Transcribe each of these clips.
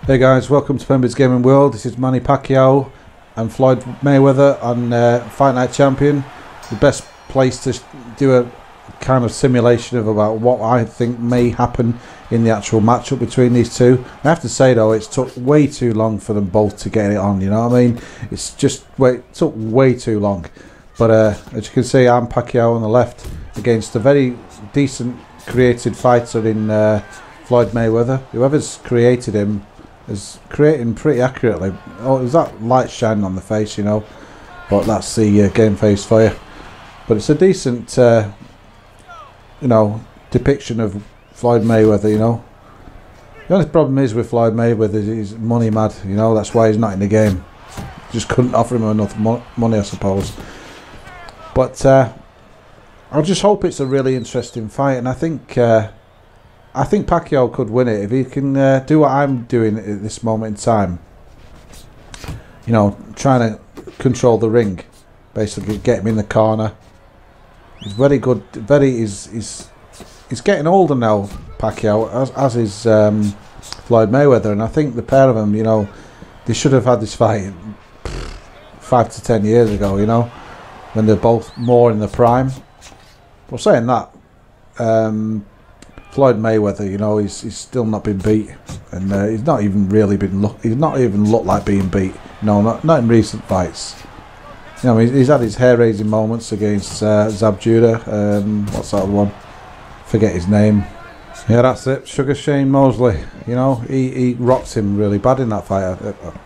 Hey guys, welcome to PEMBY'S Gaming World. This is Manny Pacquiao and Floyd Mayweather on Fight Night Champion. The best place to do a kind of simulation of about what I think may happen in the actual matchup between these two. I have to say though, it's took way too long for them both to get it on, you know what I mean? It's just, it took way too long. But as you can see, I'm Pacquiao on the left against a very decent created fighter in Floyd Mayweather. Whoever's created him is creating pretty accurately. Oh, there's that light shining on the face, you know, but that's the game face for you. But it's a decent, you know, depiction of Floyd Mayweather, you know. The only problem is with Floyd Mayweather is he's money mad, you know, that's why he's not in the game. Just couldn't offer him enough money, I suppose. But I just hope it's a really interesting fight, and I think Pacquiao could win it if he can do what I'm doing at this moment in time. You know, trying to control the ring, basically get him in the corner. He's very good. He's getting older now, Pacquiao, as is Floyd Mayweather, and I think the pair of them, you know, they should have had this fight 5 to 10 years ago. You know, when they're both more in the prime. Well, saying that. Floyd Mayweather, you know, he's still not been beat, and he's not even really been he's not even looked like being beat. No, not in recent fights. You know, he's had his hair-raising moments against Zab Judah. What's that one? Forget his name. Yeah, that's it. Sugar Shane Mosley. You know, he rocked him really bad in that fight.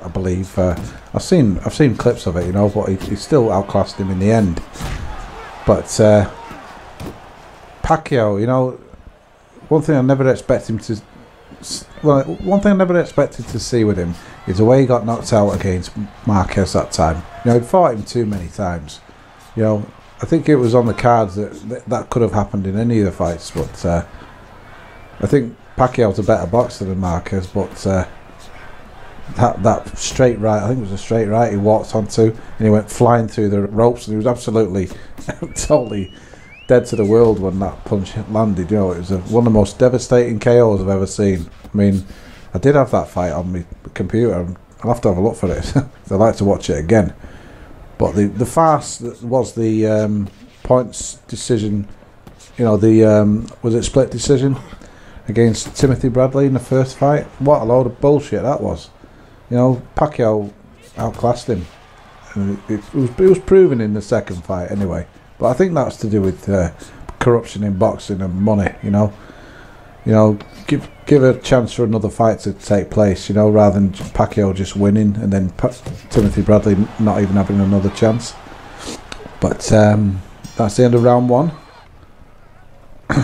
I believe. I've seen clips of it, you know, but he still outclassed him in the end. But Pacquiao, you know. One thing I never expected to see with him is the way he got knocked out against Marquez that time. You know, he fought him too many times. You know, I think it was on the cards that could have happened in any of the fights, but I think Pacquiao's a better boxer than Marquez, but that straight right, I think it was a straight right he walked onto, and he went flying through the ropes, and he was absolutely, totally dead to the world when that punch landed. You know, it was one of the most devastating KOs I've ever seen. I mean, I did have that fight on my computer. I'll have to have a look for it. I'd like to watch it again. But the farce was the points decision. You know, the was it split decision against Timothy Bradley in the first fight? What a load of bullshit that was. You know, Pacquiao outclassed him. And it was proven in the second fight anyway. But I think that's to do with corruption in boxing and money, you know. You know, give a chance for another fight to take place, you know, rather than Pacquiao just winning and then Timothy Bradley not even having another chance. But that's the end of round one.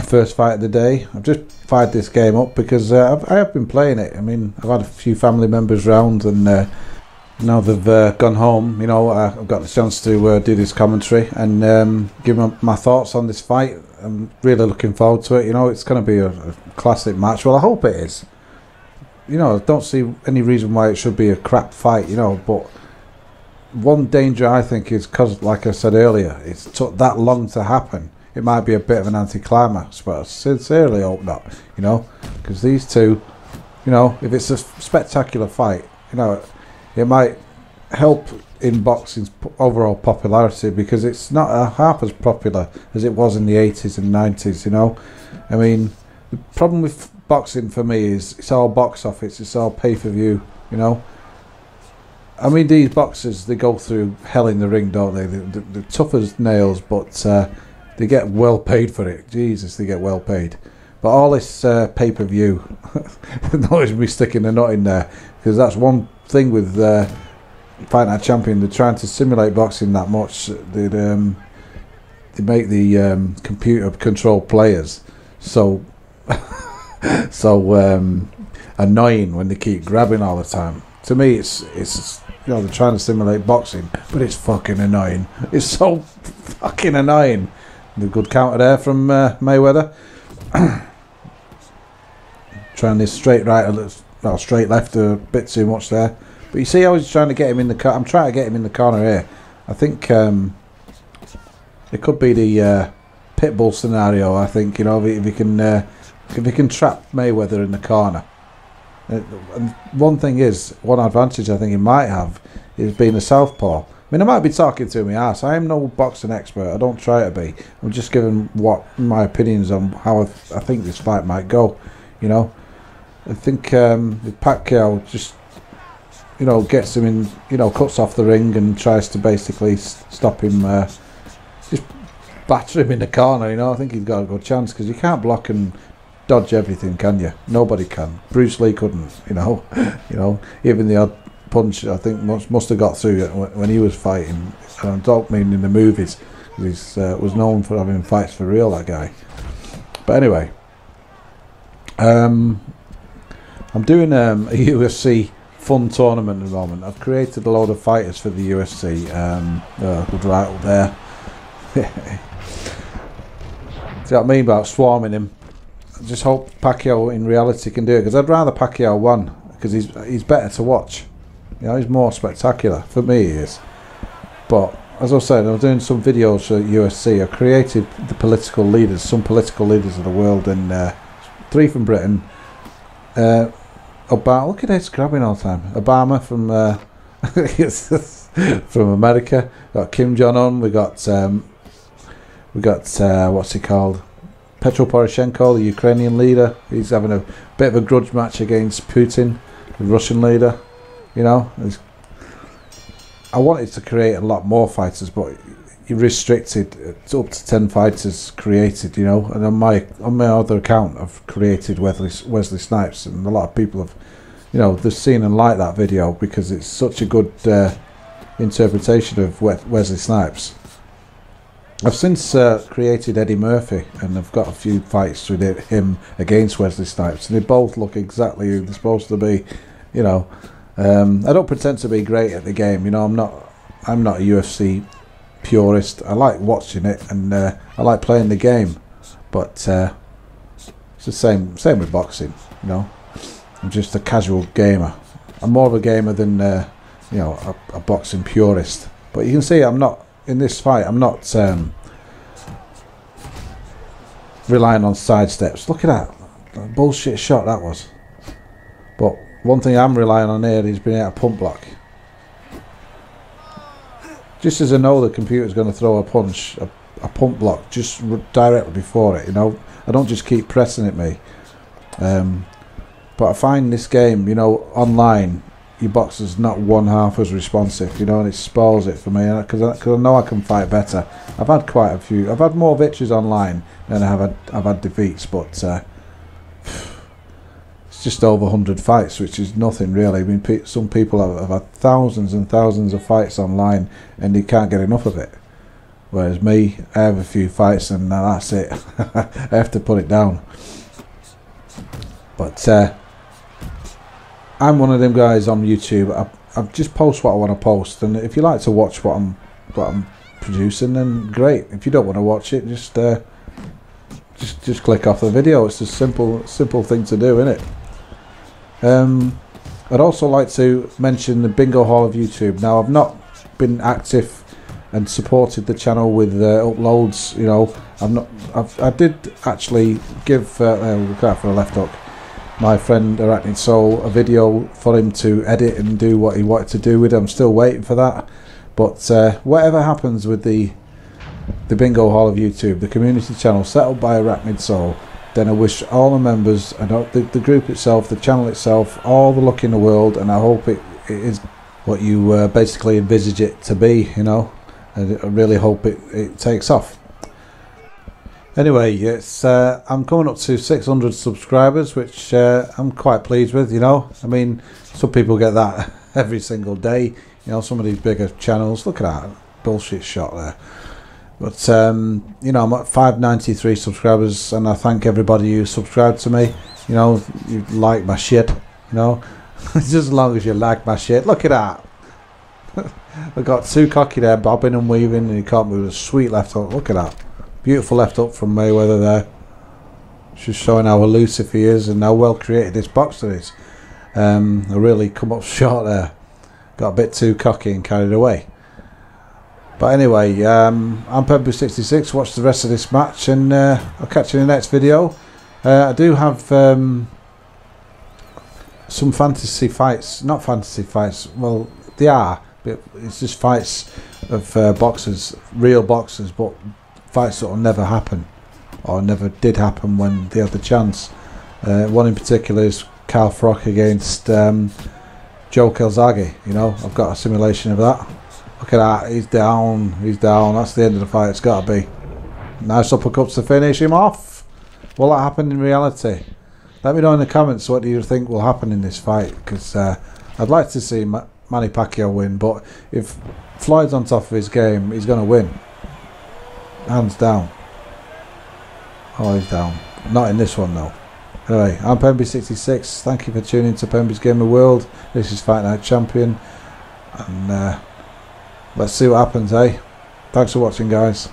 First fight of the day. I've just fired this game up because I have been playing it. I mean, I've had a few family members round, and now they've gone home, you know, I've got the chance to do this commentary and give my thoughts on this fight. I'm really looking forward to it. You know, it's going to be a classic match. Well, I hope it is. You know, I don't see any reason why it should be a crap fight, you know, but one danger I think is because, like I said earlier, it's took that long to happen. It might be a bit of an anticlimax, but I sincerely hope not, you know, because these two, you know, if it's a spectacular fight, you know, it might help in boxing's overall popularity, because it's not half as popular as it was in the 80s and 90s, you know. I mean, the problem with boxing for me is it's all box office, it's all pay-per-view, you know. I mean, these boxers, they go through hell in the ring, don't they? They're tough as nails, but they get well paid for it. Jesus, they get well paid. But all this pay-per-view, notice me sticking a nut in there, because that's one thing with Fight Night Champion. They're trying to simulate boxing that much. They make the computer control players so annoying when they keep grabbing all the time. To me, it's you know, they're trying to simulate boxing, but it's fucking annoying. It's so fucking annoying. The good counter there from Mayweather. Trying this straight right, well, straight left a bit too much there. But you see how he's trying to get him in the corner. I'm trying to get him in the corner here. I think it could be the Pitbull scenario. I think, you know, if he can trap Mayweather in the corner. And one thing is, one advantage I think he might have is being a southpaw. I mean, I might be talking through my ass. I am no boxing expert. I don't try to be. I'm just giving what my opinions on how I think this fight might go. You know, I think if Pacquiao just, you know, gets him in, you know, cuts off the ring and tries to basically stop him, just batter him in the corner. You know, I think he's got a good chance because you can't block and dodge everything, can you? Nobody can. Bruce Lee couldn't. You know, even the odd punch I think must have got through when he was fighting. And I don't mean in the movies. He was known for having fights for real, that guy. But anyway, I'm doing a UFC fun tournament at the moment. I've created a load of fighters for the UFC. Right up there. See what I mean about swarming him? I just hope Pacquiao in reality can do it, because I'd rather Pacquiao won, because he's better to watch. You know, he's more spectacular. For me, he is. But as I said, I was doing some videos for UFC. I created the political leaders, some political leaders of the world, and 3 from Britain. Obama, look at this grabbing all the time. Obama from from America. Got Kim Jong-un. We got what's he called? Petro Poroshenko, the Ukrainian leader. He's having a bit of a grudge match against Putin, the Russian leader. You know, I wanted to create a lot more fighters, but you restricted up to 10 fighters created. You know, and on my other account, I've created Wesley Snipes, and a lot of people have, you know, they've seen and liked that video because it's such a good interpretation of Wesley Snipes. I've since created Eddie Murphy, and I've got a few fights with him against Wesley Snipes, and they both look exactly who they're supposed to be. You know, I don't pretend to be great at the game. You know, I'm not a UFC purist. I like watching it, and I like playing the game, but it's the same with boxing. You know, I'm just a casual gamer. I'm more of a gamer than you know, a boxing purist. But you can see I'm not. In this fight, I'm not relying on side steps. Look at that bullshit shot that was. But one thing I'm relying on here is being able to pump block. Just as I know the computer's going to throw a punch, a pump block just directly before it. You know, I don't just keep pressing at me. But I find this game, you know, online, your boxer's not one half as responsive, you know, and it spoils it for me, because I know I can fight better. I've had quite a few. I've had more victories online than I've had defeats, but it's just over 100 fights, which is nothing really. I mean, some people have had thousands and thousands of fights online, and they can't get enough of it. Whereas me, I have a few fights, and that's it. I have to put it down. But I'm one of them guys on YouTube. I just post what I want to post, and if you like to watch what I'm producing, then great. If you don't want to watch it, just click off the video. It's a simple thing to do, isn't it? I'd also like to mention the Bingo Hall of YouTube. Now, I've not been active and supported the channel with uploads. You know, I did actually give look out for a left hook, my friend Arachnid Soul, a video for him to edit and do what he wanted to do with it. I'm still waiting for that. But whatever happens with the Bingo Hall of YouTube, the community channel set up by Arachnid Soul, then I wish all the members and the group itself, the channel itself, all the luck in the world, and I hope it is what you basically envisage it to be, you know. And I really hope it takes off. Anyway, it's I'm coming up to 600 subscribers, which I'm quite pleased with, you know. I mean, some people get that every single day, you know, some of these bigger channels. Look at that bullshit shot there. But, you know, I'm at 593 subscribers, and I thank everybody who subscribed to me. You know, you like my shit, you know. Just as long as you like my shit. Look at that. I've got too cocky there, bobbing and weaving, and he can't move a sweet left hook. Look at that. Beautiful left hook from Mayweather there. Just showing how elusive he is and how well created this boxer is. I really come up short there. Got a bit too cocky and carried away. But anyway, I'm PEMBY'S66. Watch the rest of this match, and I'll catch you in the next video. I do have some fantasy fights, not fantasy fights, well, they are, but it's just fights of boxers, real boxers, but fights that will never happen, or never did happen when they had the chance. One in particular is Carl Froch against Joe Calzaghe. You know, I've got a simulation of that. Look at that, he's down, that's the end of the fight, it's got to be. Nice uppercuts to finish him off. Will that happen in reality? Let me know in the comments what do you think will happen in this fight, because I'd like to see Manny Pacquiao win, but if Floyd's on top of his game, he's going to win. Hands down. Oh, he's down. Not in this one though. Anyway, I'm PEMBY66. Thank you for tuning to Pemby's Gaming World. This is Fight Night Champion. And let's see what happens, eh? Thanks for watching, guys.